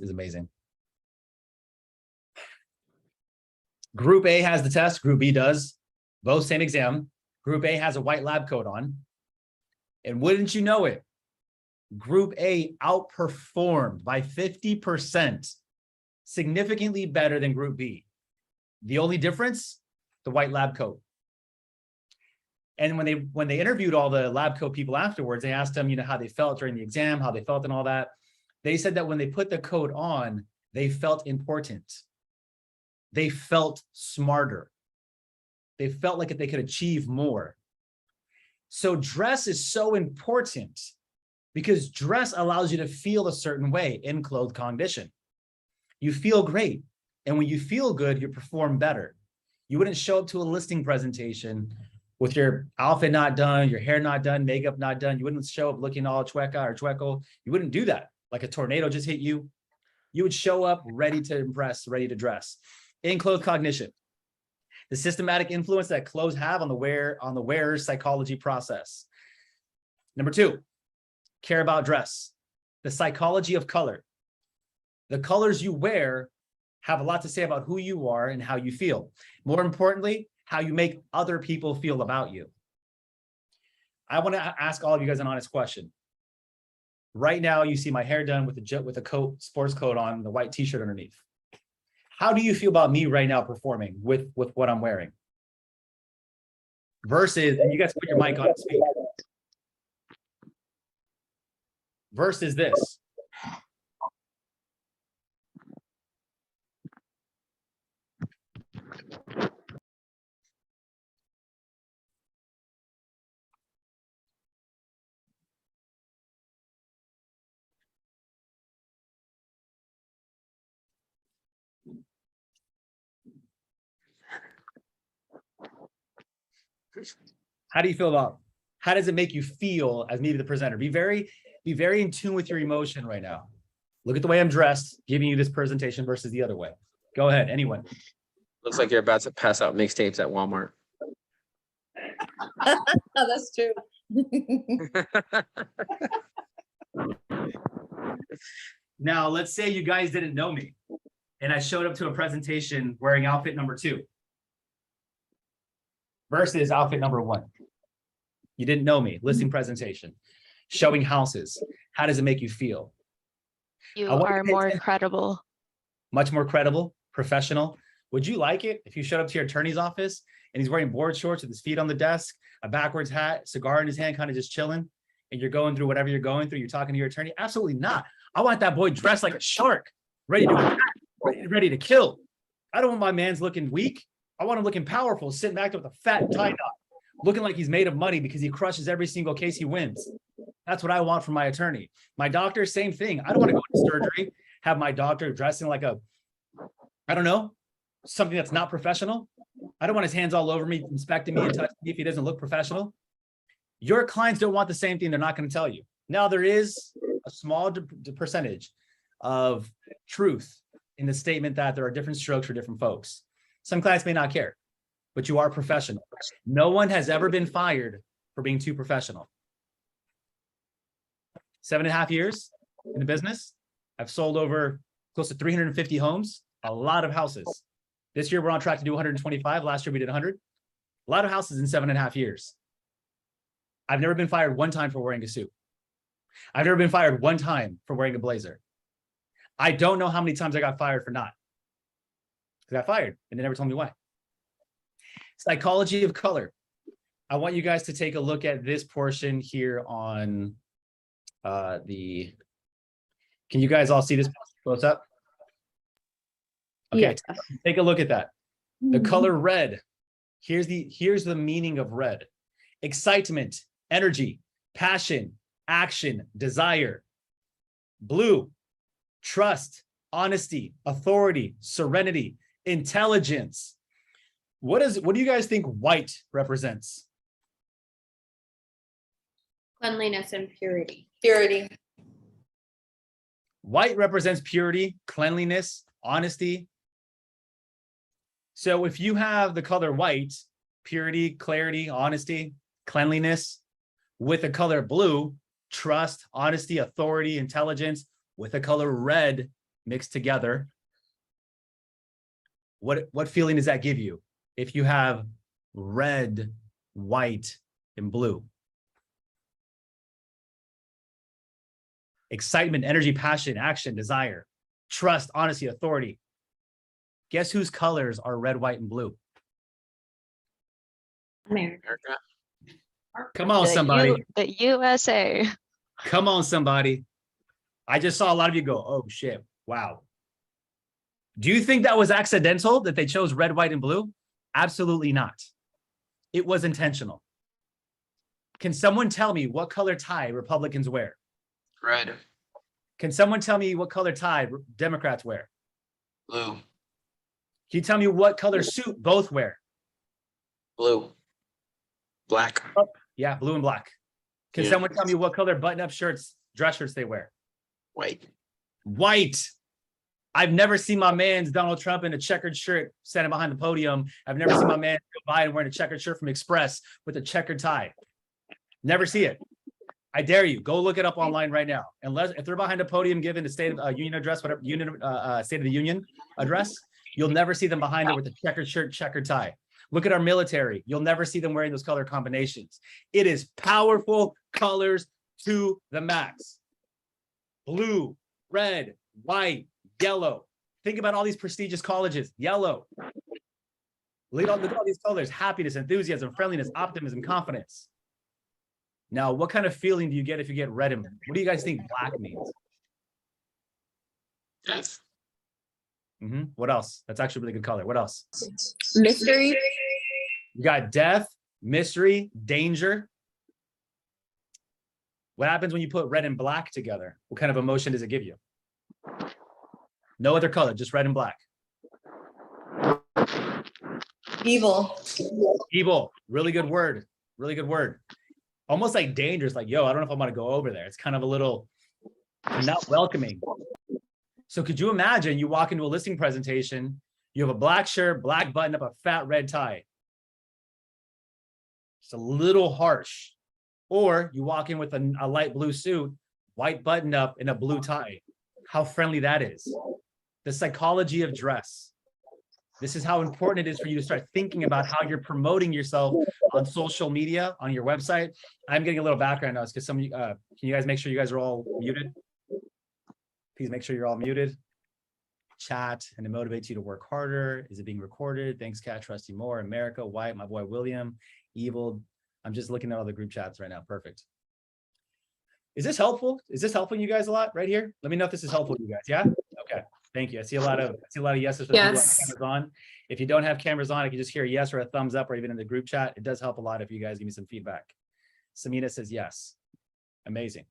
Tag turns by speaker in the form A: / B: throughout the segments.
A: is amazing. Group A has the test, Group B does. Both same exam. Group A has a white lab coat on. And wouldn't you know it, Group A outperformed by 50%, significantly better than Group B. The only difference, the white lab coat. And when they interviewed all the lab coat people afterwards, they asked them, how they felt during the exam, how they felt and all that. They said that when they put the coat on, they felt important. They felt smarter. They felt like they could achieve more. So dress is so important because dress allows you to feel a certain way in clothed cognition. You feel great. And when you feel good, you perform better. You wouldn't show up to a listing presentation with your outfit not done, your hair not done, makeup not done. You wouldn't show up looking all chueca or chueco. You wouldn't do that. Like a tornado just hit you. You would show up ready to impress, ready to dress. In clothed cognition, the systematic influence that clothes have on the wearer's psychology process. Number 2, care about dress. The psychology of color. The colors you wear have a lot to say about who you are and how you feel. More importantly, how you make other people feel about you. I want to ask all of you guys an honest question. Right now, you see my hair done with a coat, sports coat on, the white t-shirt underneath. How do you feel about me right now performing with what I'm wearing? Versus, and you guys put your mic on and speak. Versus this. How do you feel about, how does it make you feel as maybe the presenter? Be very in tune with your emotion right now. Look at the way I'm dressed, giving you this presentation versus the other way. Go ahead, anyone.
B: Looks like you're about to pass out mixtapes at Walmart.
C: That's true.
A: Now, let's say you guys didn't know me and I showed up to a presentation wearing outfit number 2 versus outfit number 1. You didn't know me, listing presentation, showing houses. How does it make you feel?
D: You are more credible.
A: Much more credible, professional. Would you like it if you showed up to your attorney's office and he's wearing board shorts with his feet on the desk, a backwards hat, cigar in his hand, kind of just chilling, and you're going through whatever you're going through, you're talking to your attorney? Absolutely not. I want that boy dressed like a shark, ready to attack, ready to kill. I don't want my man's looking weak. I want him looking powerful, sitting back there with a fat tie knot, looking like he's made of money because he crushes every single case he wins. That's what I want from my attorney. My doctor, same thing. I don't want to go into surgery, have my doctor dressing like a, I don't know, something that's not professional. I don't want his hands all over me, inspecting me and touching me if he doesn't look professional. Your clients don't want the same thing. They're not going to tell you. Now, there is a small percentage of truth in the statement that there are different strokes for different folks. Some clients may not care, but you are professional. No one has ever been fired for being too professional. 7.5 years in the business. I've sold over close to 350 homes, a lot of houses. This year, we're on track to do 125. Last year, we did 100. A lot of houses in 7.5 years. I've never been fired one time for wearing a suit. I've never been fired one time for wearing a blazer. I don't know how many times I got fired for not. I got fired and they never told me why. Psychology of color. I want you guys to take a look at this portion here on can you guys all see this close up? Okay,
D: Yes.
A: take a look at that. The color red. Here's the meaning of red. Excitement, energy, passion, action, desire. Blue, trust, honesty, authority, serenity, intelligence. What do you guys think white represents?
C: Cleanliness and purity. Purity.
A: White represents purity, cleanliness, honesty. So if you have the color white, purity, clarity, honesty, cleanliness, with the color blue, trust, honesty, authority, intelligence, with the color red, mixed together, what feeling does that give you? If you have red, white, and blue. Excitement, energy, passion, action, desire, trust, honesty, authority. Guess whose colors are red, white, and blue?
C: America.
B: America.
A: Come on, somebody.
D: The USA.
A: Come on, somebody. I just saw a lot of you go, oh shit, wow. Do you think that was accidental that they chose red, white, and blue? Absolutely not. It was intentional. Can someone tell me what color tie Republicans wear?
B: Red.
A: Can someone tell me what color tie Democrats wear?
B: Blue.
A: Can you tell me what color suit both wear?
B: Blue. Black.
A: Yeah, blue and black. Can
B: Yeah.
A: someone tell me what color button-up shirts, dress shirts they wear?
B: White.
A: White. I've never seen my man's Donald Trump in a checkered shirt standing behind the podium. I've never seen my man Joe Biden wearing a checkered shirt from Express with a checkered tie. Never see it. I dare you, go look it up online right now. Unless if they're behind a podium giving a State of Union address, whatever State of the Union address, you'll never see them behind it with a checkered shirt, checkered tie. Look at our military. You'll never see them wearing those color combinations. It is powerful colors to the max. Blue, red, white, yellow. Think about all these prestigious colleges. Yellow. Look at all these colors: happiness, enthusiasm, friendliness, optimism, confidence. Now, what kind of feeling do you get if you get red and blue? What do you guys think black means?
B: Death.
A: What else? That's actually a really good color. What else?
C: Mystery.
A: You got death, mystery, danger. What happens when you put red and black together? What kind of emotion does it give you? No other color, just red and black.
C: Evil.
A: Evil. Really good word. Really good word. Almost like dangerous. Like, yo, I don't know if I'm going to go over there. It's kind of a little not welcoming. So could you imagine you walk into a listing presentation, you have a black shirt, black button up, a fat red tie. It's a little harsh. Or you walk in with a light blue suit, white button up, and a blue tie. How friendly that is. The psychology of dress. This is how important it is for you to start thinking about how you're promoting yourself on social media, on your website. I'm getting a little background noise because some of you, can you guys make sure you guys are all muted? Please make sure you're all muted. Chat, and it motivates you to work harder. Is it being recorded? Thanks, Kat, Trusty Moore, America, White, my boy William, Evil. I'm just looking at all the group chats right now. Perfect. Is this helpful? Is this helping you guys a lot right here? Let me know if this is helpful to you guys. Yeah? Okay. Thank you. I see a lot of yeses for the people with cameras on. If you don't have cameras on, I can just hear a yes or a thumbs up, or even in the group chat. It does help a lot if you guys give me some feedback. Samina says yes. Amazing.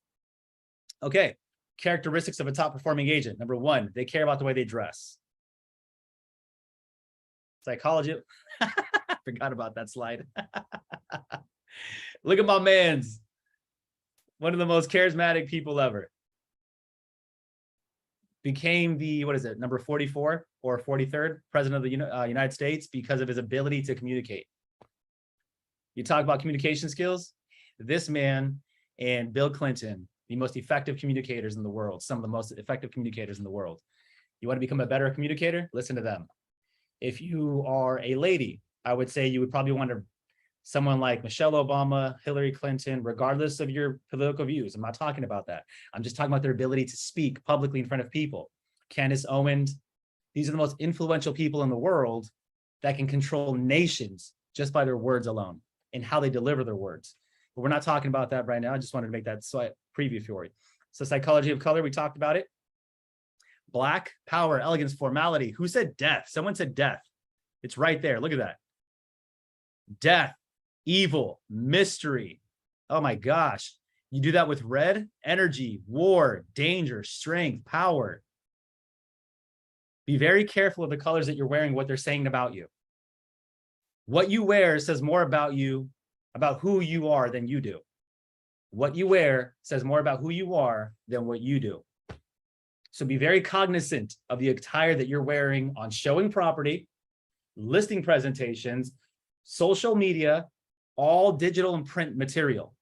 A: Okay. Characteristics of a top performing agent. Number one, they care about the way they dress. Psychology. Forgot about that slide. Look at my man's. One of the most charismatic people ever. Became the, what is it, number 44 or 43rd president of the United States because of his ability to communicate. You talk about communication skills, this man and Bill Clinton, the most effective communicators in the world, some of the most effective communicators in the world. You want to become a better communicator? Listen to them. If you are a lady, I would say you would probably want to someone like Michelle Obama, Hillary Clinton, regardless of your political views. I'm not talking about that. I'm just talking about their ability to speak publicly in front of people. Candace Owens, these are the most influential people in the world that can control nations just by their words alone and how they deliver their words. But we're not talking about that right now. I just wanted to make that slight preview for you. So psychology of color, we talked about it. Black, power, elegance, formality. Who said death? Someone said death. It's right there. Look at that. Death. Evil, mystery. Oh my gosh. You do that with red, energy, war, danger, strength, power. Be very careful of the colors that you're wearing, what they're saying about you. What you wear says more about you, about who you are than you do. What you wear says more about who you are than what you do. So be very cognizant of the attire that you're wearing on showing property, listing presentations, social media, all digital and print material.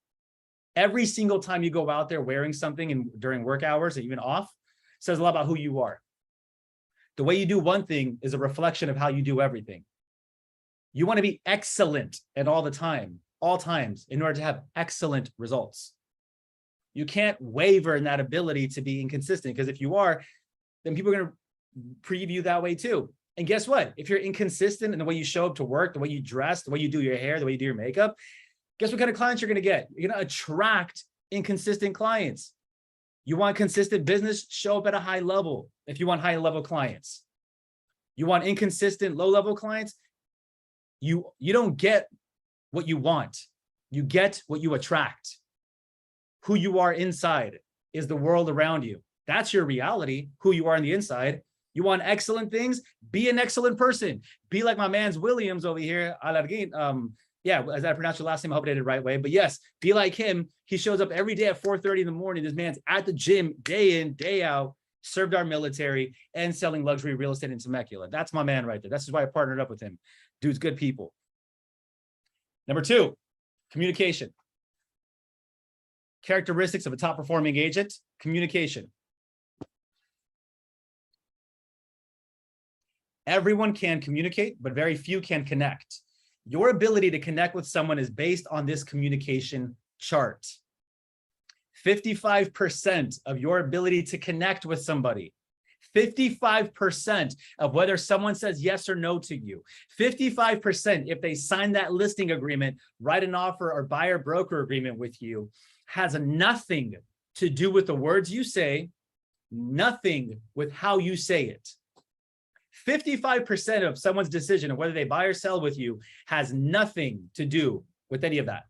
A: Every single time you go out there wearing something during work hours or even off, says a lot about who you are. The way you do one thing is a reflection of how you do everything. You want to be excellent at all times, in order to have excellent results. You can't waver in that ability to be inconsistent, because if you are, then people are going to preview that way too. And guess what? If you're inconsistent in the way you show up to work, the way you dress, the way you do your hair, the way you do your makeup, guess what kind of clients you're going to get? You're going to attract inconsistent clients. You want consistent business, show up at a high level if you want high level clients. You want inconsistent, low level clients, you don't get what you want. You get what you attract. Who you are inside is the world around you. That's your reality, who you are on the inside. You want excellent things? Be an excellent person. Be like my man's Williams over here. Yeah, as I pronounced your last name, I hope I did it the right way. But yes, be like him. He shows up every day at 4:30 in the morning. This man's at the gym day in, day out, served our military and selling luxury real estate in Temecula. That's my man right there. That's why I partnered up with him. Dude's good people. Number 2, communication. Characteristics of a top performing agent, communication. Everyone can communicate, but very few can connect. Your ability to connect with someone is based on this communication chart. 55% of your ability to connect with somebody, 55% of whether someone says yes or no to you, 55% if they sign that listing agreement, write an offer or buyer broker agreement with you, has nothing to do with the words you say, nothing with how you say it. 55% of someone's decision of whether they buy or sell with you has nothing to do with any of that.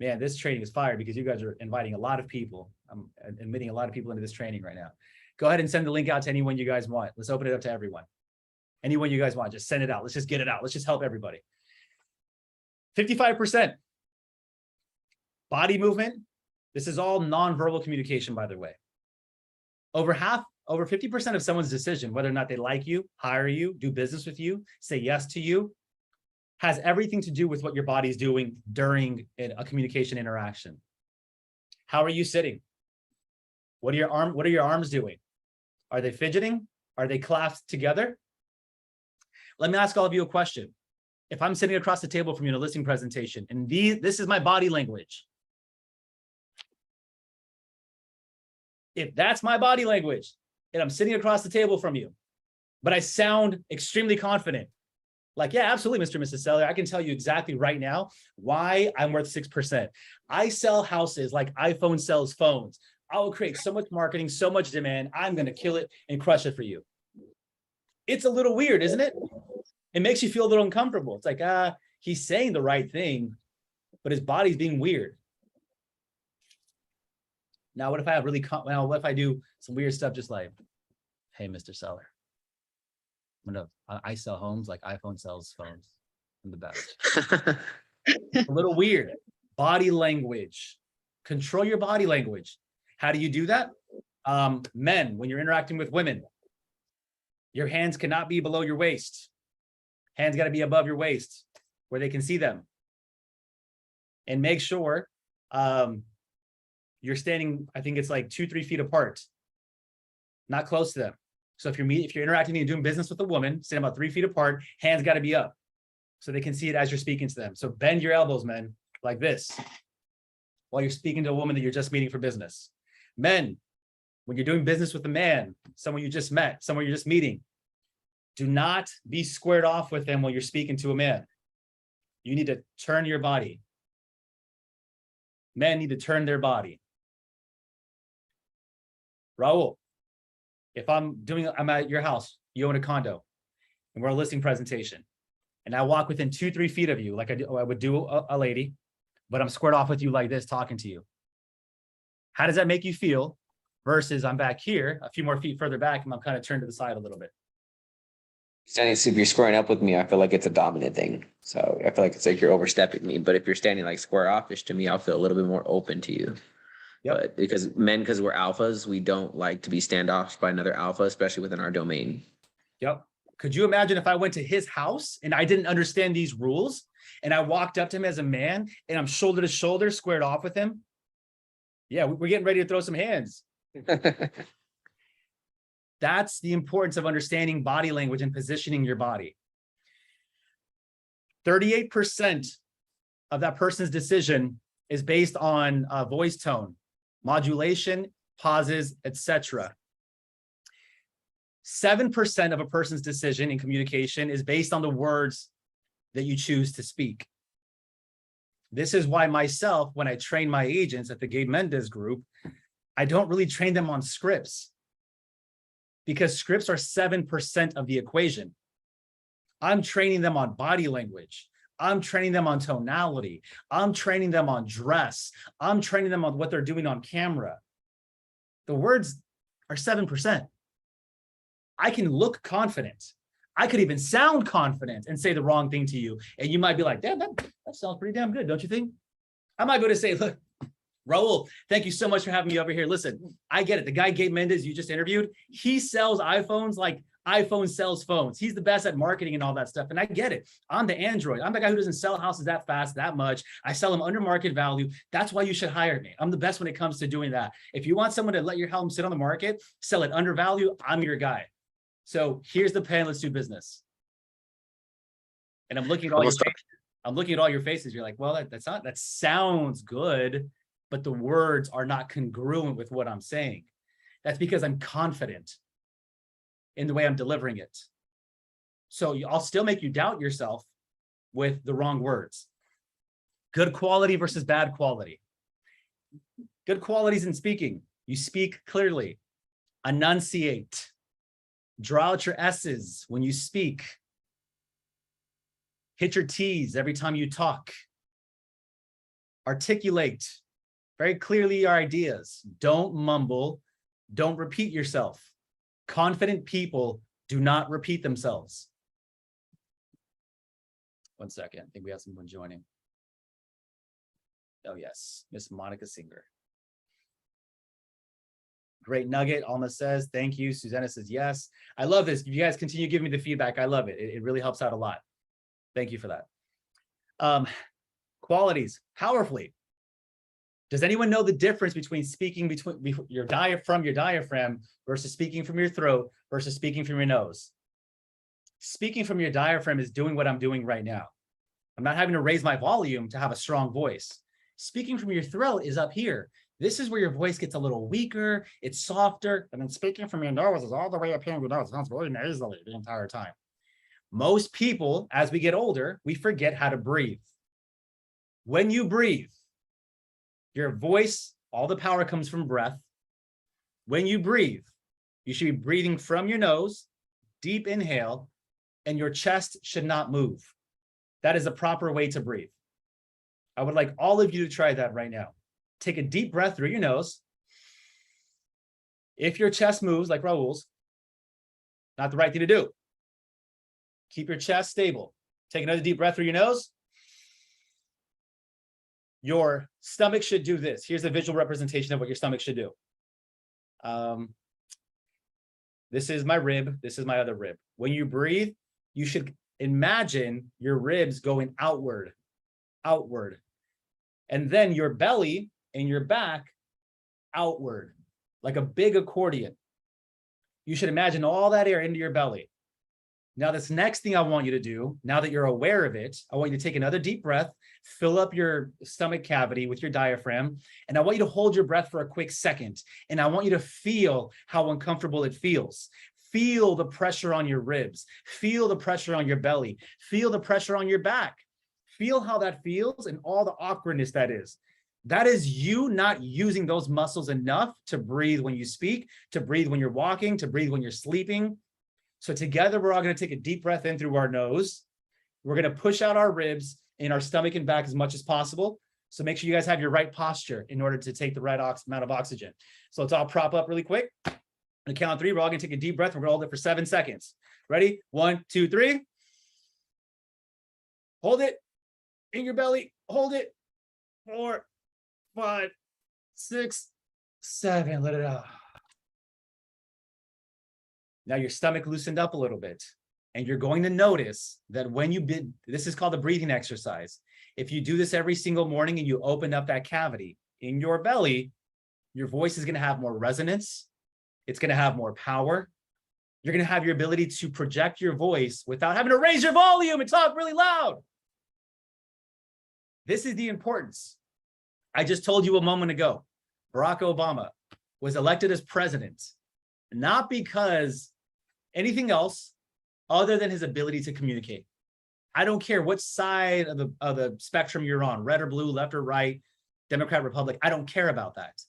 A: Man, this training is fire because you guys are inviting a lot of people. I'm admitting a lot of people into this training right now. Go ahead and send the link out to anyone you guys want. Let's open it up to everyone. Anyone you guys want, just send it out. Let's just get it out. Let's just help everybody. 55%. Body movement. This is all nonverbal communication, by the way. Over 50% of someone's decision, whether or not they like you, hire you, do business with you, say yes to you, has everything to do with what your body's doing during a communication interaction. How are you sitting? What are your arms doing? Are they fidgeting? Are they clasped together? Let me ask all of you a question. If I'm sitting across the table from you in a listing presentation, and this is my body language. If that's my body language, and I'm sitting across the table from you, but I sound extremely confident, like, yeah, absolutely, Mr. and Mrs. Seller, I can tell you exactly right now why I'm worth 6%. I sell houses like iPhone sells phones. I will create so much marketing, so much demand. I'm going to kill it and crush it for you. It's a little weird, isn't it? It makes you feel a little uncomfortable. It's like, he's saying the right thing, but his body's being weird. Now, what if I have what if I do some weird stuff just like, hey, Mr. Seller, I sell homes like iPhone sells phones. I'm the best. A little weird. Body language. Control your body language. How do you do that? Men, when you're interacting with women, your hands cannot be below your waist. Hands got to be above your waist where they can see them. And make sure you're standing, I think it's like 2-3 feet apart, not close to them. So if you're interacting and doing business with a woman, stand about 3 feet apart, hands got to be up so they can see it as you're speaking to them. So bend your elbows, men, like this, while you're speaking to a woman that you're just meeting for business. Men, when you're doing business with a man, someone you just met, someone you're just meeting, do not be squared off with them while you're speaking to a man. You need to turn your body. Men need to turn their body. Raul, if I'm at your house, you own a condo, and we're a listing presentation, and I walk within 2-3 feet of you, like I would do a lady, but I'm squared off with you like this, talking to you. How does that make you feel? Versus I'm back here, a few more feet further back, and I'm kind of turned to the side a little bit.
E: If you're squaring up with me, I feel like it's a dominant thing. So I feel like it's like you're overstepping me. But if you're standing like square offish to me, I'll feel a little bit more open to you. Yep. But because we're alphas, we don't like to be standoff by another alpha, especially within our domain.
A: Yep. Could you imagine if I went to his house and I didn't understand these rules and I walked up to him as a man and I'm shoulder to shoulder squared off with him? Yeah, we're getting ready to throw some hands. That's the importance of understanding body language and positioning your body. 38% of that person's decision is based on voice tone, modulation, pauses, etc. 7% of a person's decision in communication is based on the words that you choose to speak. This is why myself, when I train my agents at the Gabe Mendez group, I don't really train them on scripts, because scripts are 7% of the equation. I'm training them on body language. I'm training them on tonality. I'm training them on dress. I'm training them on what they're doing on camera. The words are 7%. I can look confident. I could even sound confident and say the wrong thing to you. And you might be like, damn, that sounds pretty damn good, don't you think? I might go to say, look, Raul, thank you so much for having me over here. Listen, I get it. The guy Gabe Mendez you just interviewed, he sells iPhones like iPhone sells phones. He's the best at marketing and all that stuff. And I get it. I'm the Android. I'm the guy who doesn't sell houses that fast, that much. I sell them under market value. That's why you should hire me. I'm the best when it comes to doing that. If you want someone to let your home sit on the market, sell it under value, I'm your guy. So here's the pen. Let's do business. And I'm looking at all your faces. I'm looking at all your faces. You're like, well, that sounds good, but the words are not congruent with what I'm saying. That's because I'm confident in the way I'm delivering it. So I'll still make you doubt yourself with the wrong words. Good quality versus bad quality. Good qualities in speaking. You speak clearly, enunciate, draw out your S's when you speak, hit your T's every time you talk, articulate very clearly your ideas. Don't mumble, don't repeat yourself. Confident people do not repeat themselves. One second, I think we have someone joining. Oh yes, Miss Monica Singer. Great nugget, Alma says, thank you. Susanna says, yes. I love this. If you guys continue giving me the feedback, I love it. It really helps out a lot. Thank you for that. Qualities, powerfully. Does anyone know the difference between speaking between your diaphragm versus speaking from your throat versus speaking from your nose? Speaking from your diaphragm is doing what I'm doing right now. I'm not having to raise my volume to have a strong voice. Speaking from your throat is up here. This is where your voice gets a little weaker, it's softer, and then speaking from your nose is all the way up here in your nose. It sounds really nasally the entire time. Most people, as we get older, we forget how to breathe. When you breathe, your voice, all the power comes from breath. When you breathe, you should be breathing from your nose, deep inhale, and your chest should not move. That is a proper way to breathe. I would like all of you to try that right now. Take a deep breath through your nose. If your chest moves like Raul's, not the right thing to do. Keep your chest stable. Take another deep breath through your nose. Your stomach should do this. Here's a visual representation of what your stomach should do. This is my rib. This is my other rib. When you breathe, you should imagine your ribs going outward, outward. And then your belly and your back outward, like a big accordion. You should imagine all that air into your belly. Now, this next thing I want you to do, now that you're aware of it, I want you to take another deep breath, fill up your stomach cavity with your diaphragm, and I want you to hold your breath for a quick second. And I want you to feel how uncomfortable it feels. Feel the pressure on your ribs. Feel the pressure on your belly. Feel the pressure on your back. Feel how that feels and all the awkwardness that is. That is you not using those muscles enough to breathe when you speak, to breathe when you're walking, to breathe when you're sleeping. So together, we're all going to take a deep breath in through our nose. We're going to push out our ribs and our stomach and back as much as possible. So make sure you guys have your right posture in order to take the right amount of oxygen. So let's all prop up really quick. On the count of three, we're all going to take a deep breath. We're going to hold it for 7 seconds. Ready? 1, 2, 3. Hold it in your belly. Hold it. 4, 5, 6, 7. Let it out. Now your stomach loosened up a little bit, and you're going to notice that when you this is called a breathing exercise. If you do this every single morning and you open up that cavity in your belly, your voice is going to have more resonance. It's going to have more power. You're going to have your ability to project your voice without having to raise your volume and talk really loud. This is the importance. I just told you a moment ago, Barack Obama was elected as president, not because anything else other than his ability to communicate. I don't care what side of the spectrum you're on, red or blue, left or right, Democrat, Republic. I don't care about that.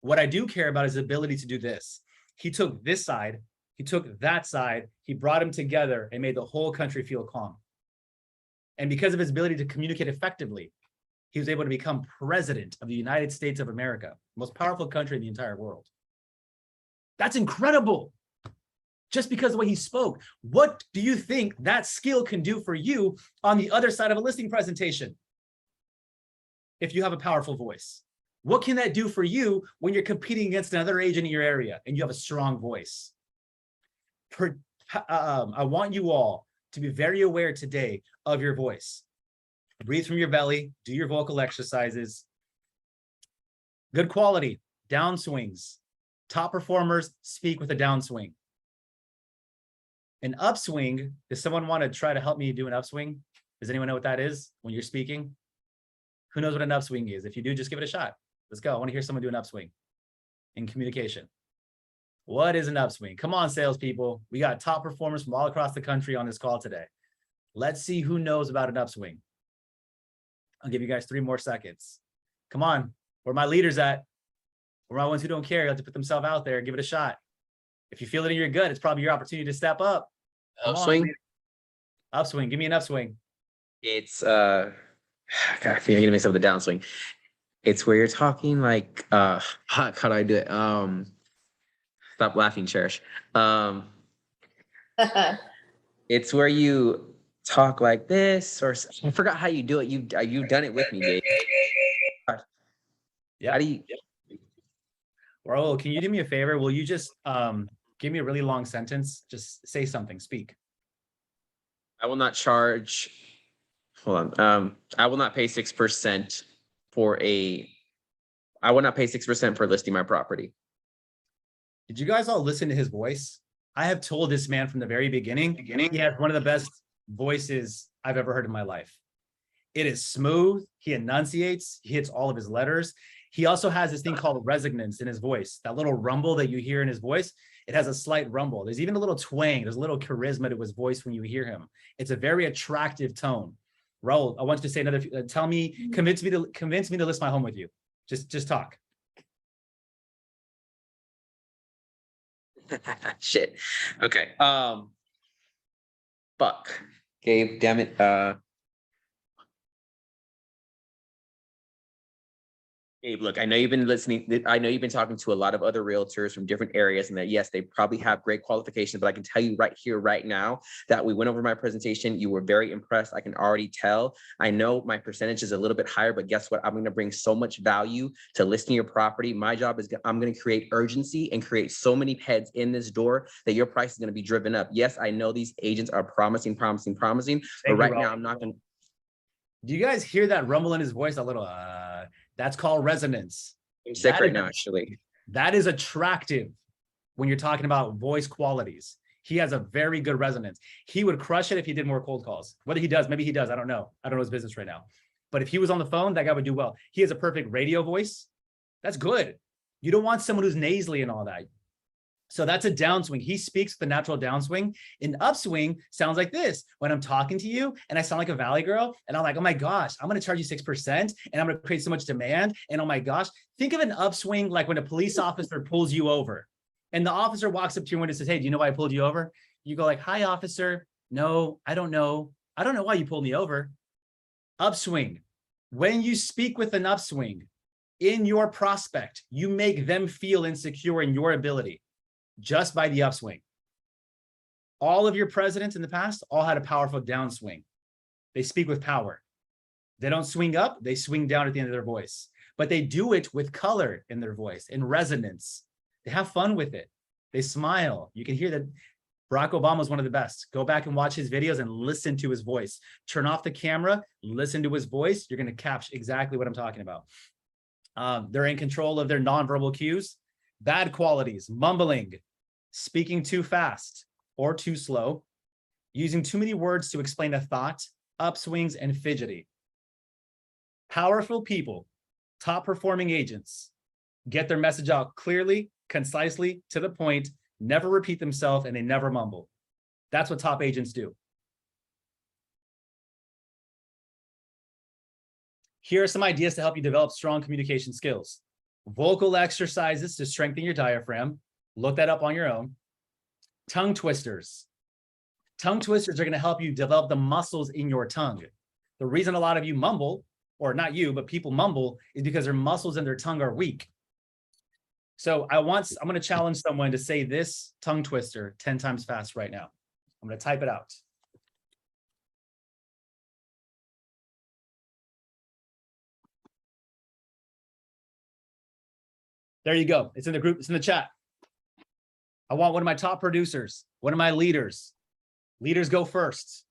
A: What I do care about is his ability to do this. He took this side, he took that side, he brought them together and made the whole country feel calm. And because of his ability to communicate effectively, he was able to become president of the United States of America, most powerful country in the entire world. That's incredible. Just because of the way he spoke. What do you think that skill can do for you on the other side of a listing presentation? If you have a powerful voice, what can that do for you when you're competing against another agent in your area and you have a strong voice? I want you all to be very aware today of your voice. Breathe from your belly, do your vocal exercises. Good quality, downswings. Top performers speak with a downswing. An upswing, does someone want to try to help me do an upswing? Does anyone know what that is when you're speaking? Who knows what an upswing is? If you do, just give it a shot. Let's go. I want to hear someone do an upswing in communication. What is an upswing? Come on, salespeople. We got top performers from all across the country on this call today. Let's see who knows about an upswing. I'll give you guys 3 more seconds. Come on. Where are my leaders at? Where are my ones who don't care? You have to put themselves out there. Give it a shot. If you feel it in your gut, it's probably your opportunity to step up.
B: Upswing.
A: Upswing. Give me an upswing.
E: It's God, I feel like I mix up the downswing. It's where you're talking like how do I do it? Stop laughing, Cherish. It's where you talk like this, or I forgot how you do it. You've done it with me, Gabe.
A: Yeah.
E: How do you?
A: Raul, can you do me a favor? Will you just give me a really long sentence? Just say something, speak.
E: I will not charge. Hold on. I will not pay 6% for a. I will not pay 6% for listing my property.
A: Did you guys all listen to his voice? I have told this man from the very beginning, he has one of the best voices I've ever heard in my life. It is smooth. He enunciates. He hits all of his letters. He also has this thing called resonance in his voice. That little rumble that you hear in his voice, it has a slight rumble. There's even a little twang. There's a little charisma to his voice when you hear him. It's a very attractive tone. Raul, I want you to say another. Tell me, convince me to list my home with you. Just talk.
E: Shit. Okay. Fuck. Gabe, damn it. Gabe, look, I know you've been listening. I know you've been talking to a lot of other realtors from different areas, and that yes, they probably have great qualifications, but I can tell you right here, right now, that we went over my presentation. You were very impressed. I can already tell. I know my percentage is a little bit higher, but guess what? I'm going to bring so much value to listing your property. My job is I'm going to create urgency and create so many heads in this door that your price is going to be driven up. Yes, I know these agents are promising, but right now I'm not going to.
A: Do you guys hear that rumble in his voice? A little, that's called resonance.
E: I'm sick right now, actually.
A: That is attractive when you're talking about voice qualities. He has a very good resonance. He would crush it if he did more cold calls. Whether he does, maybe he does. I don't know. I don't know his business right now. But if he was on the phone, that guy would do well. He has a perfect radio voice. That's good. You don't want someone who's nasally and all that. So that's a downswing. He speaks with the natural downswing. An upswing sounds like this. When I'm talking to you and I sound like a valley girl and I'm like, oh my gosh, I'm going to charge you 6% and I'm going to create so much demand. And oh my gosh, think of an upswing like when a police officer pulls you over and the officer walks up to your window and says, hey, do you know why I pulled you over? You go like, hi, officer. No, I don't know. I don't know why you pulled me over. Upswing. When you speak with an upswing in your prospect, you make them feel insecure in your ability. Just by the upswing. All of your presidents in the past all had a powerful downswing. They speak with power. They don't swing up, they swing down at the end of their voice. But they do it with color in their voice, in resonance. They have fun with it. They smile. You can hear that Barack Obama is one of the best. Go back and watch his videos and listen to his voice. Turn off the camera, listen to his voice. You're going to capture exactly what I'm talking about. They're in control of their nonverbal cues. Bad qualities, mumbling, speaking too fast, or too slow, using too many words to explain a thought, upswings, and fidgety. Powerful people, top performing agents, get their message out clearly, concisely, to the point, never repeat themselves, and they never mumble. That's what top agents do. Here are some ideas to help you develop strong communication skills. Vocal exercises to strengthen your diaphragm. Look that up on your own. Tongue twisters. Tongue twisters are going to help you develop the muscles in your tongue. The reason a lot of you mumble, or not you, but people mumble, is because their muscles in their tongue are weak. So I'm going to challenge someone to say this tongue twister 10 times fast right now. I'm going to type it out. There you go. It's in the group. It's in the chat. I want one of my top producers, one of my leaders. Leaders go first.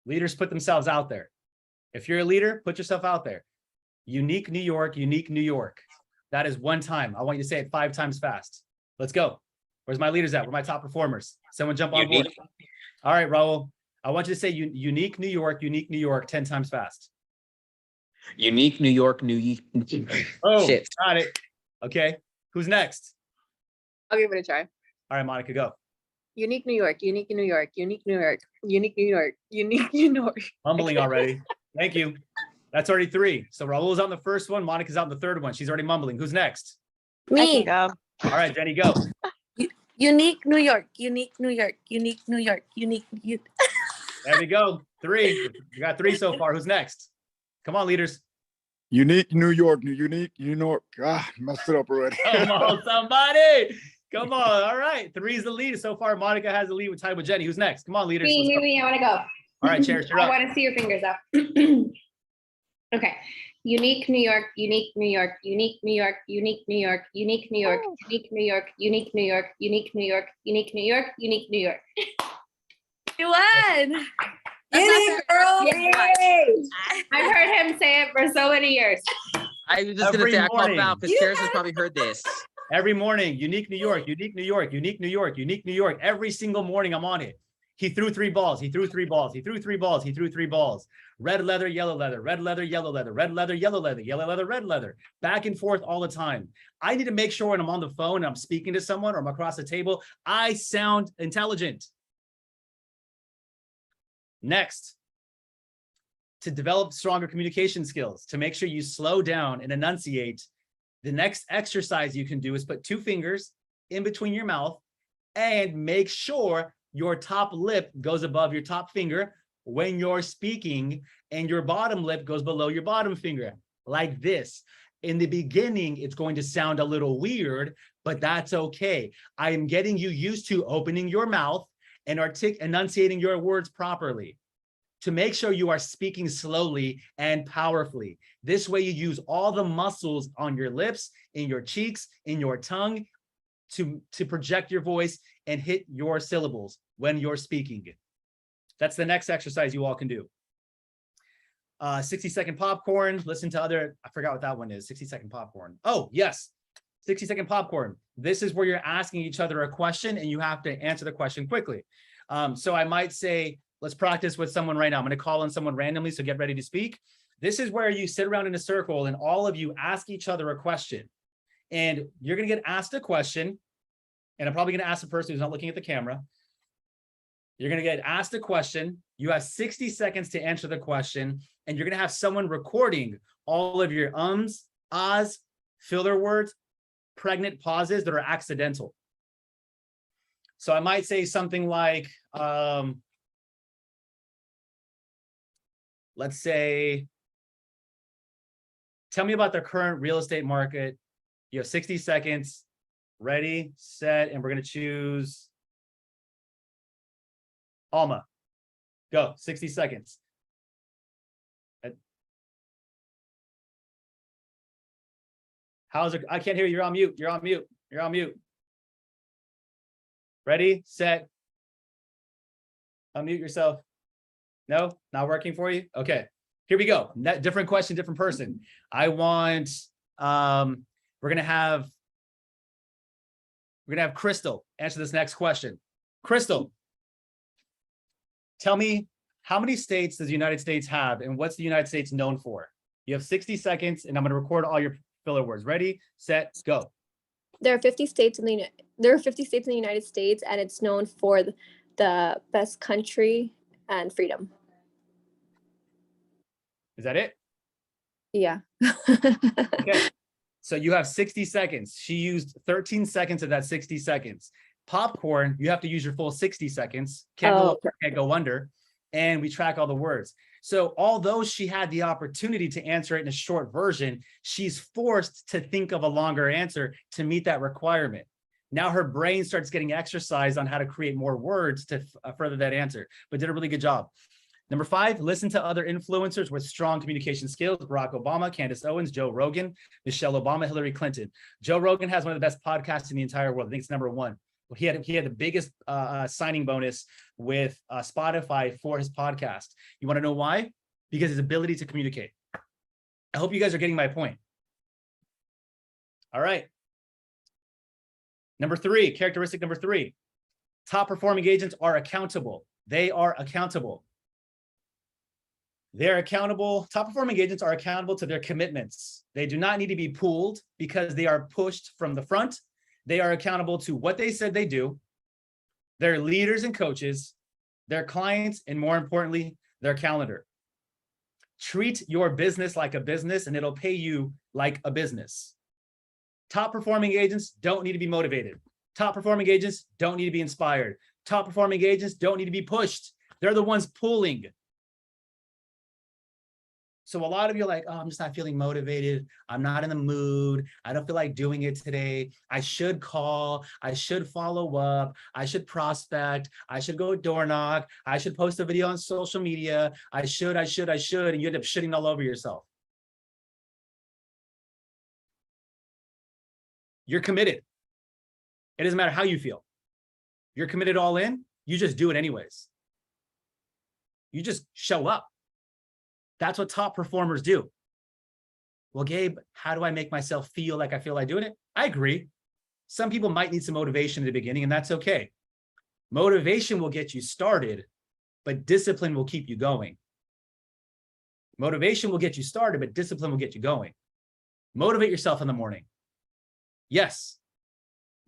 A: Leaders put themselves out there. If you're a leader, put yourself out there. Unique New York, unique New York. That is one time. I want you to say it 5 times fast. Let's go. Where's my leaders at? Where are my top performers? Someone jump on board. All right, Raul. I want you to say unique New York, unique New York 10 times fast.
E: Unique New York,
A: Oh,
E: shit.
A: got it. Okay. Who's next?
C: I'll give it a try.
A: All right, Monica, go.
C: Unique New York, unique New York, unique New York, unique New York, unique New York.
A: Mumbling already. Thank you. That's already 3. So Raul's on the first one. Monica's out in the third one. She's already mumbling. Who's next?
D: I can
C: Me.
D: go.
A: All right, Jenny, go.
C: Unique New York, unique New York, unique New York, unique.
A: There we go. 3. You got 3 so far. Who's next? Come on, leaders.
F: Unique New York, unique New York. Ah, messed it up already.
A: Come on, somebody. Come on. All right. 3 is the lead. So far, Monica has the lead with tied with Jenny. Who's next? Come on, leaders. Let's go.
G: Me, I want to go.
A: All right, Cherish, you're
G: I
A: up.
G: want to see your fingers up. Okay. Unique New York, unique New York, unique New York, unique New York, unique New York, unique New York, unique New York, unique New York, unique New York, unique New York.
C: You won.
G: Get it,
C: girl.
G: I've heard him say it for so many years.
E: I was just gonna
A: Every
E: say I called
A: morning.
E: foul because Karis has probably heard this.
A: Every morning, unique New York, unique New York, unique New York, unique New York. Every single morning I'm on it. He threw 3 balls. He threw 3 balls. He threw 3 balls. He threw 3 balls. Red leather, yellow leather, red leather, yellow leather, red leather, yellow leather, yellow leather, red leather. Back and forth all the time. I need to make sure when I'm on the phone and I'm speaking to someone or I'm across the table, I sound intelligent. Next, to develop stronger communication skills, to make sure you slow down and enunciate, the next exercise you can do is put 2 fingers in between your mouth and make sure your top lip goes above your top finger when you're speaking and your bottom lip goes below your bottom finger, like this. In the beginning, it's going to sound a little weird, but that's okay. I am getting you used to opening your mouth and enunciating your words properly to make sure you are speaking slowly and powerfully. This way you use all the muscles on your lips, in your cheeks, in your tongue to project your voice and hit your syllables when you're speaking. That's the next exercise you all can do. 60-second popcorn. Listen to other, I forgot what that one is. 60-second popcorn. Oh, yes. 60-second popcorn. This is where you're asking each other a question and you have to answer the question quickly. So I might say, let's practice with someone right now. I'm going to call on someone randomly, so get ready to speak. This is where you sit around in a circle and all of you ask each other a question. And you're going to get asked a question. And I'm probably going to ask the person who's not looking at the camera. You're going to get asked a question. You have 60 seconds to answer the question. And you're going to have someone recording all of your ums, ahs, filler words, pregnant pauses that are accidental. So I might say something like, let's say, tell me about the current real estate market. You have 60 seconds. Ready, set, and we're going to choose Alma. Go, 60 seconds. How's it? I can't hear you. You're on mute. You're on mute. You're on mute. Ready, set. Unmute yourself. No, not working for you? Okay, here we go. Different question, different person. I want, we're gonna have Crystal answer this next question. Crystal, Tell me, how many states does the United States have, and what's the United States known for? You have 60 seconds, and I'm going to record all your filler words. Ready, set, go.
H: There are 50 states in the United States, and it's known for the best country and freedom.
A: Is that it?
H: Yeah.
A: Okay. So you have 60 seconds. She used 13 seconds of that 60 seconds. Popcorn, you have to use your full 60 seconds. Can't go over, can't go under. And we track all the words. So although she had the opportunity to answer it in a short version, she's forced to think of a longer answer to meet that requirement. Now her brain starts getting exercised on how to create more words to further that answer, but did a really good job. Number 5, listen to other influencers with strong communication skills. Barack Obama, Candace Owens, Joe Rogan, Michelle Obama, Hillary Clinton. Joe Rogan has one of the best podcasts in the entire world. I think it's number 1. He had the biggest signing bonus with Spotify for his podcast. You want to know why? Because his ability to communicate. I hope you guys are getting my point. All right. Number 3, characteristic number 3. Top performing agents are accountable. They are accountable. They're accountable. Top performing agents are accountable to their commitments. They do not need to be pulled because they are pushed from the front. They are accountable to what they said they do, their leaders and coaches, their clients, and more importantly, their calendar. Treat your business like a business and it'll pay you like a business. Top performing agents don't need to be motivated. Top performing agents don't need to be inspired. Top performing agents don't need to be pushed. They're the ones pulling. So a lot of you are like, oh, I'm just not feeling motivated. I'm not in the mood. I don't feel like doing it today. I should call. I should follow up. I should prospect. I should go door knock. I should post a video on social media. I should. And you end up shitting all over yourself. You're committed. It doesn't matter how you feel. You're committed all in. You just do it anyways. You just show up. That's what top performers do. Well, Gabe, how do I make myself feel like I feel like doing it? I agree. Some people might need some motivation at the beginning, and that's okay. Motivation will get you started, but discipline will keep you going. Motivation will get you started, but discipline will get you going. Motivate yourself in the morning. Yes.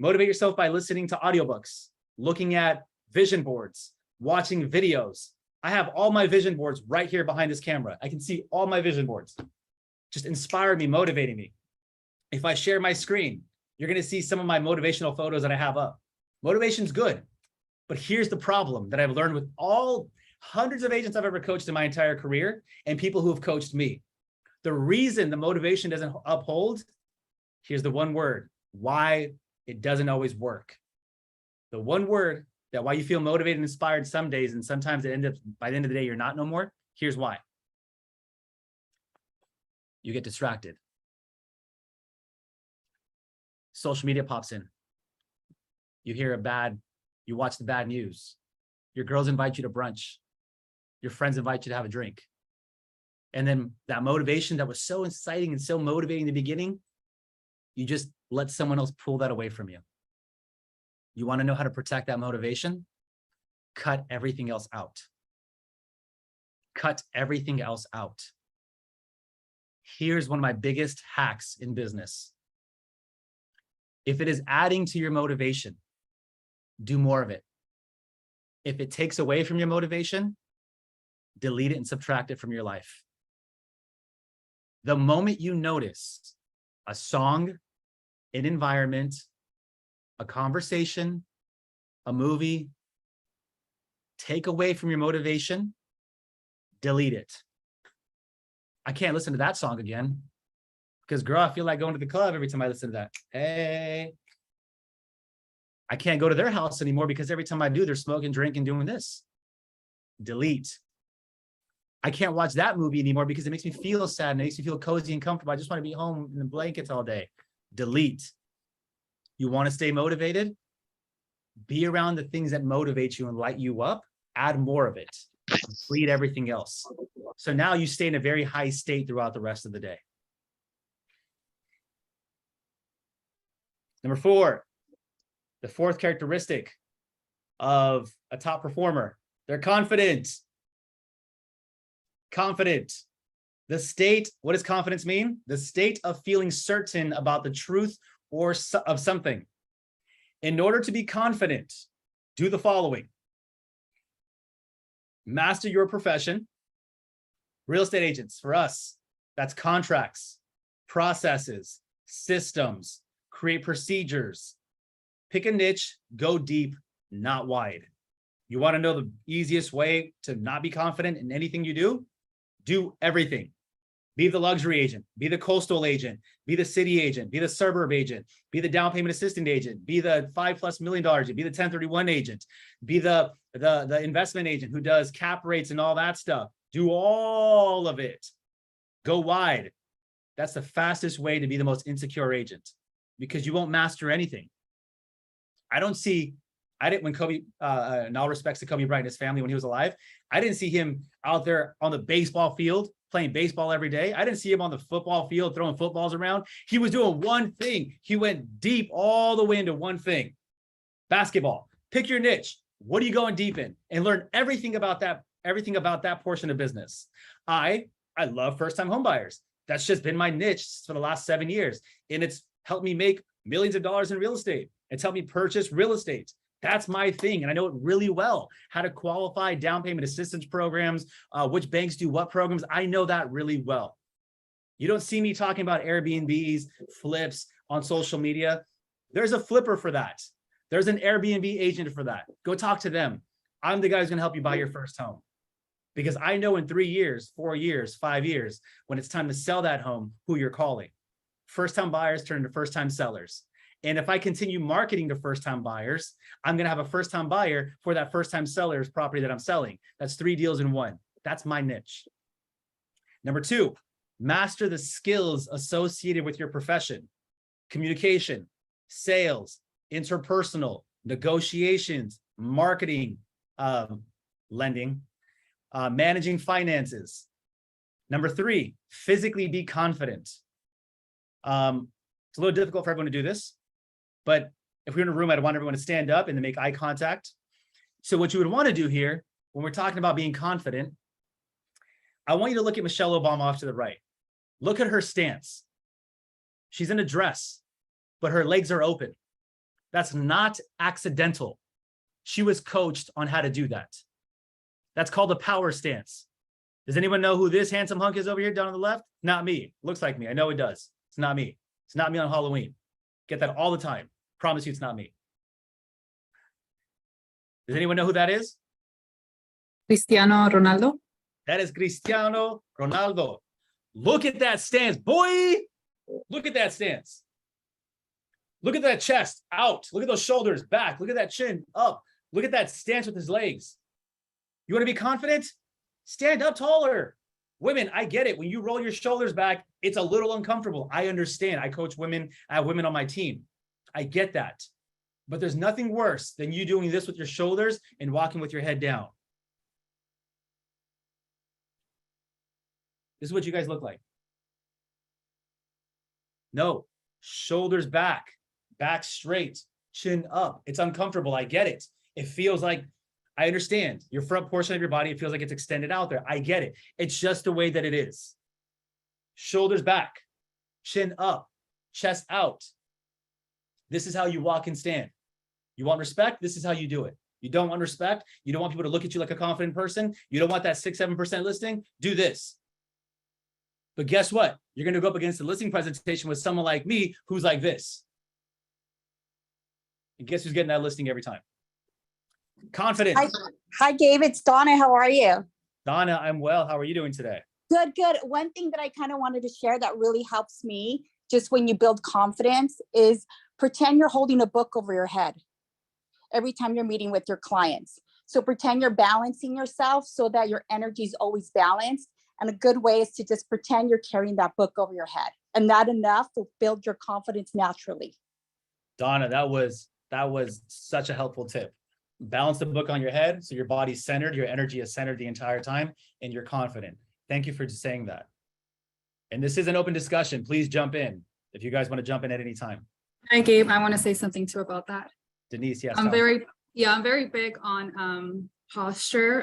A: Motivate yourself by listening to audiobooks, looking at vision boards, watching videos. I have all my vision boards right here behind this camera. I can see all my vision boards. Just inspire me, motivating me. If I share my screen, you're going to see some of my motivational photos that I have up. Motivation's good, but here's the problem that I've learned with all hundreds of agents I've ever coached in my entire career and people who have coached me. The reason the motivation doesn't uphold, here's the one word, why it doesn't always work. The one word that why you feel motivated and inspired some days, and sometimes it ends up by the end of the day, you're not no more. Here's why. You get distracted. Social media pops in. You you watch the bad news. Your girls invite you to brunch. Your friends invite you to have a drink. And then that motivation that was so exciting and so motivating in the beginning, you just let someone else pull that away from you. You want to know how to protect that motivation? Cut everything else out. Cut everything else out. Here's one of my biggest hacks in business. If it is adding to your motivation, do more of it. If it takes away from your motivation, delete it and subtract it from your life. The moment you notice a song, an environment, a conversation, a movie, take away from your motivation, delete it. I can't listen to that song again because, girl, I feel like going to the club every time I listen to that. Hey, I can't go to their house anymore because every time I do, they're smoking, drinking, doing this. Delete. I can't watch that movie anymore because it makes me feel sad and it makes me feel cozy and comfortable. I just want to be home in the blankets all day. Delete. You want to stay motivated? Be around the things that motivate you and light you up. Add more of it. Delete everything else. So now you stay in a very high state throughout the rest of the day. Number 4, the fourth characteristic of a top performer They're confident. Confident. The state, what does confidence mean? The state of feeling certain about the truth or of something. In order to be confident, do the following. Master your profession. Real estate agents, for us, that's contracts, processes, systems, create procedures. Pick a niche, go deep, not wide. You want to know the easiest way to not be confident in anything you do? Do everything. Be the luxury agent, be the coastal agent, be the city agent, be the suburb agent, be the down payment assistant agent, be the $5+ million agent, be the 1031 agent, be the investment agent who does cap rates and all that stuff. Do all of it. Go wide. That's the fastest way to be the most insecure agent, because you won't master anything. When Kobe, in all respects to Kobe Bryant and his family when he was alive, I didn't see him out there on the baseball field playing baseball every day. I didn't see him on the football field throwing footballs around. He was doing one thing. He went deep all the way into one thing. Basketball. Pick your niche. What are you going deep in? And learn everything about that portion of business. I love first-time home buyers. That's just been my niche for the last 7 years. And it's helped me make millions of dollars in real estate. It's helped me purchase real estate. That's my thing. And I know it really well, how to qualify down payment assistance programs, which banks do what programs. I know that really well. You don't see me talking about Airbnbs, flips on social media. There's a flipper for that. There's an Airbnb agent for that. Go talk to them. I'm the guy who's going to help you buy your first home. Because I know in 3 years, 4 years, 5 years, when it's time to sell that home, who you're calling. First-time buyers turn into first-time sellers. And if I continue marketing to first-time buyers, I'm going to have a first-time buyer for that first-time seller's property that I'm selling. That's 3 deals in 1. That's my niche. Number 2, master the skills associated with your profession. Communication, sales, interpersonal, negotiations, marketing, lending, managing finances. Number 3, physically be confident. It's a little difficult for everyone to do this, but if we're in a room, I'd want everyone to stand up and to make eye contact. So what you would want to do here, when we're talking about being confident, I want you to look at Michelle Obama off to the right. Look at her stance. She's in a dress, but her legs are open. That's not accidental. She was coached on how to do that. That's called a power stance. Does anyone know who this handsome hunk is over here down on the left? Not me. Looks like me. I know it does. It's not me. It's not me on Halloween. Get that all the time. Promise you it's not me. Does anyone know who that is?
I: Cristiano Ronaldo.
A: That is Cristiano Ronaldo. Look at that stance, boy. Look at that stance. Look at that chest out. Look at those shoulders back. Look at that chin up. Look at that stance with his legs. You want to be confident? Stand up taller. Women, I get it. When you roll your shoulders back, it's a little uncomfortable. I understand. I coach women. I have women on my team. I get that. But there's nothing worse than you doing this with your shoulders and walking with your head down. This is what you guys look like. No, shoulders back, back straight, chin up. It's uncomfortable. I get it. It feels like, I understand your front portion of your body, it feels like it's extended out there. I get it. It's just the way that it is. Shoulders back, chin up, chest out. This is how you walk and stand. You want respect? This is how you do it. You don't want respect? You don't want people to look at you like a confident person? You don't want that 6-7% listing? Do this. But guess what? You're going to go up against the listing presentation with someone like me who's like this. And guess who's getting that listing every time? Confidence.
J: Hi, Gabe. It's Donna. How are you?
A: Donna, I'm well. How are you doing today?
J: Good, good. One thing that I kind of wanted to share that really helps me just when you build confidence is pretend you're holding a book over your head every time you're meeting with your clients. So pretend you're balancing yourself so that your energy is always balanced. And a good way is to just pretend you're carrying that book over your head. And that enough will build your confidence naturally.
A: Donna, that was such a helpful tip. Balance the book on your head so your body's centered, your energy is centered the entire time, and you're confident. Thank you for saying that. And this is an open discussion. Please jump in if you guys want to jump in at any time.
I: Hi, Gabe. I want to say something too about that.
A: Denise, yes.
I: I'm very big on posture.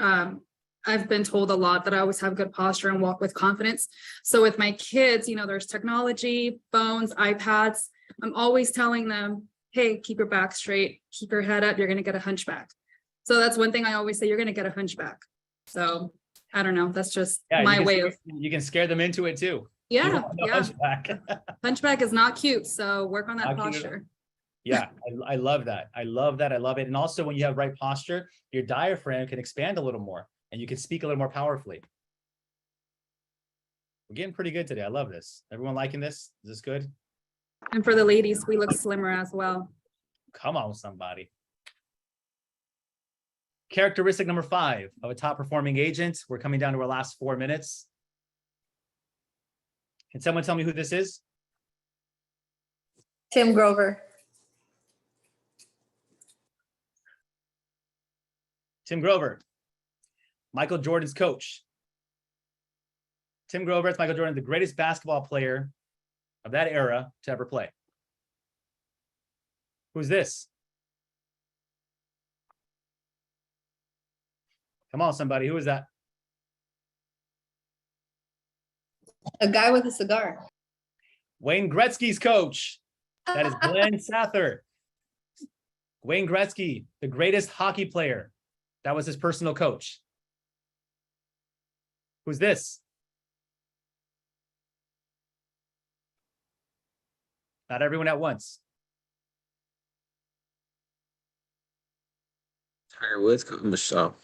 I: I've been told a lot that I always have good posture and walk with confidence. So with my kids, there's technology, phones, iPads. I'm always telling them, hey, keep your back straight, keep your head up, you're going to get a hunchback. So that's one thing I always say, you're going to get a hunchback. So I don't know. That's just my way of.
A: You can scare them into it too.
I: Yeah.
A: Hunchback.
I: Hunchback is not cute. So work on that
A: Not cute.
I: posture.
A: Yeah, I love that. I love that. I love it. And also when you have right posture, your diaphragm can expand a little more and you can speak a little more powerfully. We're getting pretty good today. I love this. Everyone liking this? Is this good?
I: And for the ladies, we look slimmer as well.
A: Come on, somebody. Characteristic number 5 of a top performing agent. We're coming down to our last 4 minutes. Can someone tell me who this is?
C: Tim Grover.
A: Tim Grover, Michael Jordan's coach. Tim Grover is Michael Jordan, the greatest basketball player of that era to ever play. Who's this? Come on, somebody. Who is that?
C: A guy with a cigar.
A: Wayne Gretzky's coach. That is Glenn Sather. Wayne Gretzky, the greatest hockey player. That was his personal coach. Who's this? Not everyone at once.
E: Tiger Woods, Michelle.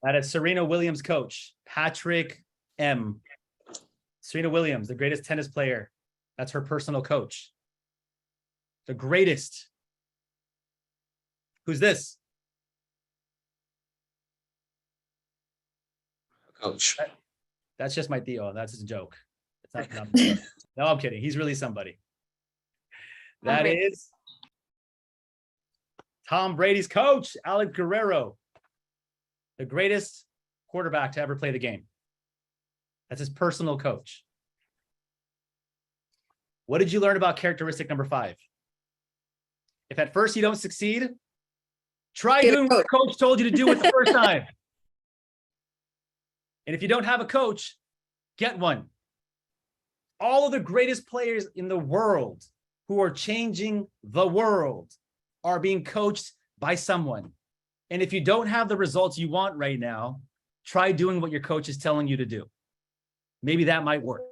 A: That is Serena Williams' coach, Patrick M. Serena Williams, the greatest tennis player. That's her personal coach. The greatest. Who's this?
E: Coach.
A: That's just my Theo. That's his joke. It's not, no, I'm kidding. He's really somebody. That is Tom Brady's coach, Alex Guerrero, the greatest quarterback to ever play the game. That's his personal coach. What did you learn about characteristic number 5? If at first you don't succeed, try doing what the coach told you to do it the first time. And if you don't have a coach, get one. All of the greatest players in the world who are changing the world are being coached by someone. And if you don't have the results you want right now, try doing what your coach is telling you to do. Maybe that might work.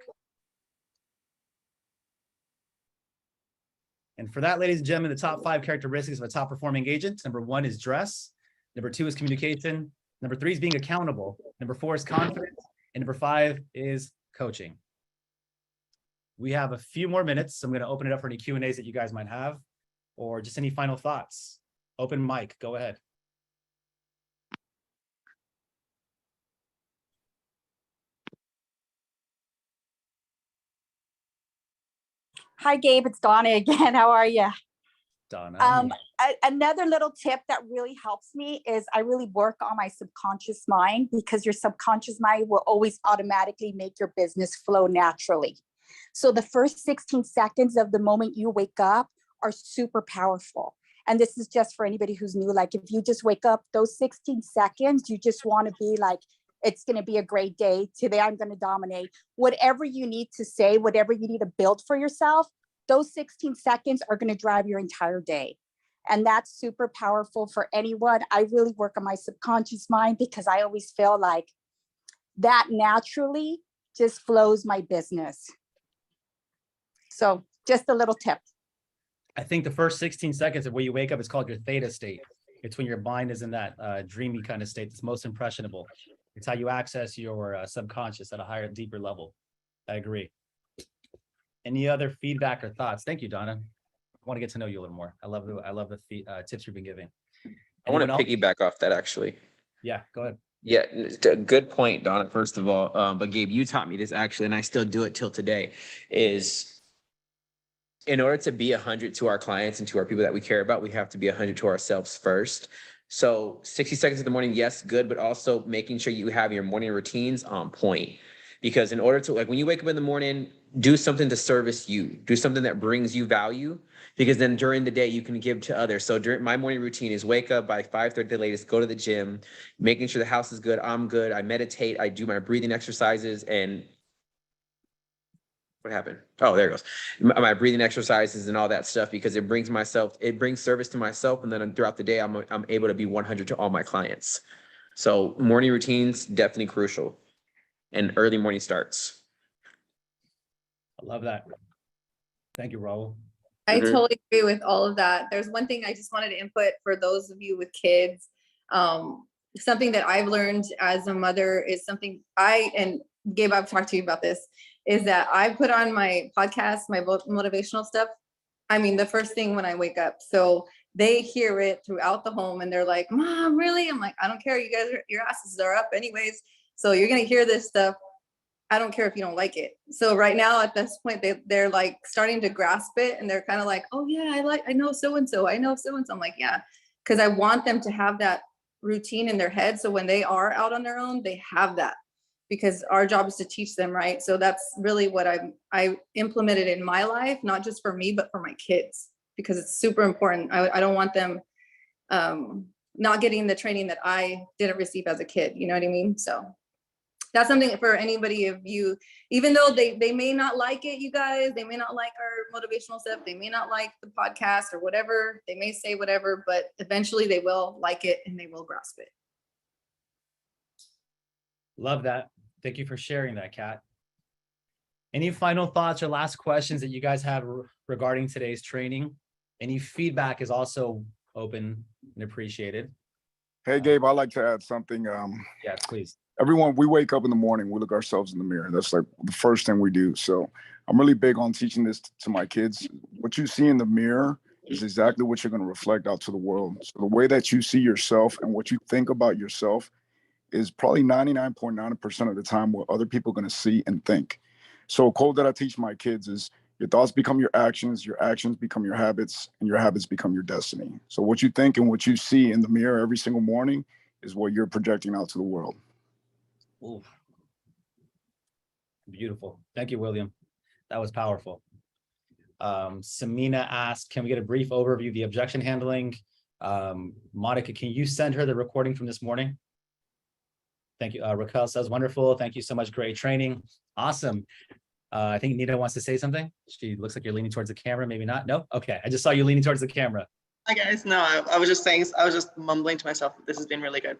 A: And for that, ladies and gentlemen, the top 5 characteristics of a top performing agent. Number 1 is dress. Number 2 is communication. Number 3 is being accountable. Number 4 is confidence. And number 5 is coaching. We have a few more minutes. So I'm going to open it up for any Q&As that you guys might have, or just any final thoughts. Open mic, go ahead.
J: Hi, Gabe. It's Donna again. How are you?
A: Donna.
J: Another little tip that really helps me is I really work on my subconscious mind, because your subconscious mind will always automatically make your business flow naturally. So the first 16 seconds of the moment you wake up are super powerful. And this is just for anybody who's new. Like if you just wake up, those 16 seconds, you just want to be like, it's going to be a great day. Today, I'm going to dominate. Whatever you need to say, whatever you need to build for yourself, those 16 seconds are going to drive your entire day. And that's super powerful for anyone. I really work on my subconscious mind, because I always feel like that naturally just flows my business. So just a little tip.
A: I think the first 16 seconds of where you wake up is called your theta state. It's when your mind is in that dreamy kind of state that's most impressionable. It's how you access your subconscious at a higher, deeper level. I agree. Any other feedback or thoughts? Thank you, Donna. I want to get to know you a little more. I love the tips you've been giving.
E: I want
A: Anyone
E: to
A: else?
E: piggyback off that, actually.
A: Yeah, go ahead.
E: Yeah, good point, Donna, first of all. But Gabe, you taught me this actually, and I still do it till today, is in order to be 100 to our clients and to our people that we care about, we have to be 100 to ourselves first. So 60 seconds in the morning, yes, good, but also making sure you have your morning routines on point. Because in order to, like, when you wake up in the morning, do something to service you, do something that brings you value, because then during the day you can give to others. So during my morning routine is wake up by 5:30 the latest, go to the gym, making sure the house is good, I'm good, I meditate, I do my breathing exercises, and what happened? Oh, there it goes. My breathing exercises and all that stuff, because it brings service to myself. And then throughout the day, I'm able to be 100 to all my clients. So morning routines, definitely crucial, and early morning starts.
A: I love that. Thank you, Raul.
K: I
E: Mhm.
K: totally agree with all of that. There's one thing I just wanted to input for those of you with kids. Something that I've learned as a mother is something and Gabe, I've talked to you about this, is that I put on my podcast, my motivational stuff. I mean, the first thing when I wake up. So they hear it throughout the home and they're like, Mom, really? I'm like, I don't care. You guys, your asses are up anyways. So you're going to hear this stuff. I don't care if you don't like it. So right now at this point, they're like starting to grasp it and they're kind of like, oh yeah, I know so-and-so. I know so-and-so. I'm like, yeah, because I want them to have that routine in their head. So when they are out on their own, they have that, because our job is to teach them, right? So that's really what I implemented in my life, not just for me, but for my kids, because it's super important. I don't want them not getting the training that I didn't receive as a kid. You know what I mean? So that's something for anybody of you, even though they may not like it, you guys, they may not like our motivational stuff. They may not like the podcast or whatever. They may say whatever, but eventually they will like it and they will grasp it.
A: Love that. Thank you for sharing that, Kat. Any final thoughts or last questions that you guys have regarding today's training? Any feedback is also open and appreciated.
F: Hey, Gabe, I'd like to add something.
A: Yes, please.
F: Everyone, we wake up in the morning, we look ourselves in the mirror. That's like the first thing we do. So I'm really big on teaching this to my kids. What you see in the mirror is exactly what you're going to reflect out to the world. So the way that you see yourself and what you think about yourself is probably 99.9% of the time what other people are going to see and think. So a quote that I teach my kids is, your thoughts become your actions become your habits, and your habits become your destiny. So what you think and what you see in the mirror every single morning is what you're projecting out to the world.
A: Ooh. Beautiful. Thank you, William. That was powerful. Samina asked, can we get a brief overview of the objection handling? Monica, can you send her the recording from this morning? Thank you. Raquel says, wonderful. Thank you so much. Great training. Awesome. I think Nita wants to say something. She looks like you're leaning towards the camera. Maybe not. No. Okay. I just saw you leaning towards the camera.
L: Hi guys. No, I was just saying, I was just mumbling to myself. This has been really good.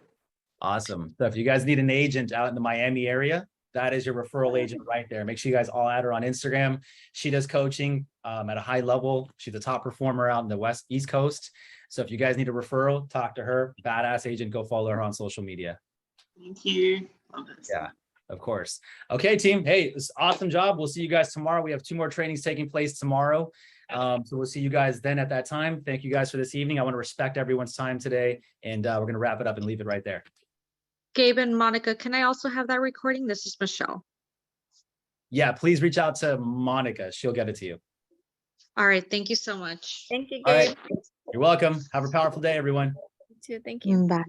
A: Awesome. So if you guys need an agent out in the Miami area, that is your referral agent right there. Make sure you guys all add her on Instagram. She does coaching at a high level. She's a top performer out in the East Coast. So if you guys need a referral, talk to her. Badass agent. Go follow her on social media.
L: Thank you. Love this.
A: Yeah, of course. Okay, team. Hey, this awesome job. We'll see you guys tomorrow. We have 2 more trainings taking place tomorrow. So we'll see you guys then at that time. Thank you guys for this evening. I want to respect everyone's time today, and we're going to wrap it up and leave it right there.
M: Gabe and Monica, can I also have that recording? This is Michelle.
A: Yeah, please reach out to Monica. She'll get it to you.
M: All right. Thank you so much.
H: Thank you,
A: All
H: Gabe.
A: right. You're welcome. Have a powerful day, everyone.
H: You too. Thank you.
M: Bye.